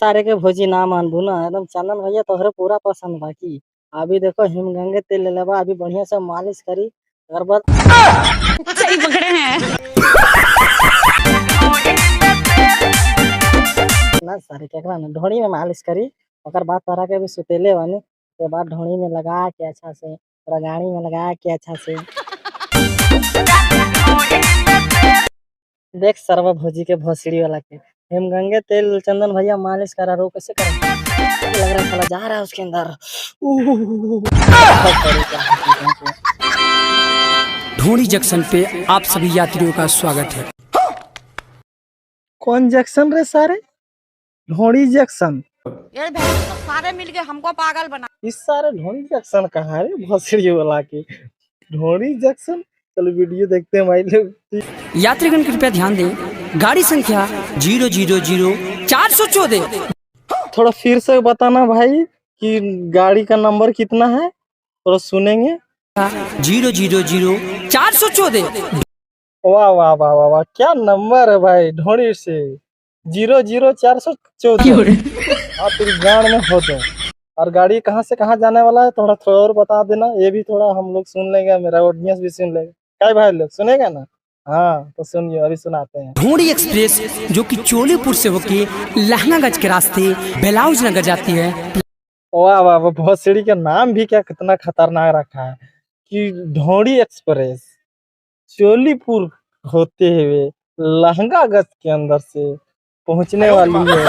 सारे के भोजी ना मानबू ना एकदम चंदन भैया तोहरे पूरा पसंद बा की। अभी देखो हिमगंगे तेल ले लेबा अभी बढ़िया से मालिश करी अगर बाद सही पकड़े हैं। ना सारे केकरा ना ढोड़ी में मालिश करी ओकर बाद तोरा के भी सुतेले बानी के बाद ढोड़ी में लगा के अच्छा से पूरा गाड़ी में लगा के अच्छा से देख सरवा भोजी के भोसड़ी वाला के हिमगंगे तेल चंदन भैया मालिश करा रो कैसे कर लग रहा है साला जा रहा है उसके अंदर ढोणी जंक्शन पे आप सभी यात्रियों का स्वागत है। कौन जंक्शन रे सारे ढोड़ी जंक्शन ये तो सारे मिलके हमको पागल बना। इस सारे ढोड़ी जंक्शन कहाँ है भोसड़ी वाला के ढोड़ी जंक्शन। चलो वीडियो देखते हैं भाई लोग। यात्रीगण कृपया ध्यान दें, गाड़ी संख्या 0000414। थोड़ा फिर से बताना भाई कि गाड़ी का नंबर कितना है थोड़ा सुनेंगे। 0000414। वाह वाह वाह वाह वाह क्या नंबर है भाई ढोड़ी से 00414। आप तेरी गाड़ में हो तो और गाड़ी कहाँ से कहाँ जाने वाला है थोड़ा थोड़ा और बता देना ये भी थोड़ा हम लोग सुन लेंगे मेरा ऑडियंस भी सुन लेगा क्या भाई लोग सुनेगा ना। हाँ तो सुनिए अभी सुनाते हैं। ढोणी एक्सप्रेस जो कि चोलीपुर से होके लहंगागंज के रास्ते बेलाउज नगर जाती है। वाह वाह वाह भोसड़ी का नाम भी क्या कितना खतरनाक रखा है कि ढोड़ी एक्सप्रेस चोलीपुर होते हुए लहंगागंज के अंदर से पहुंचने वाली है।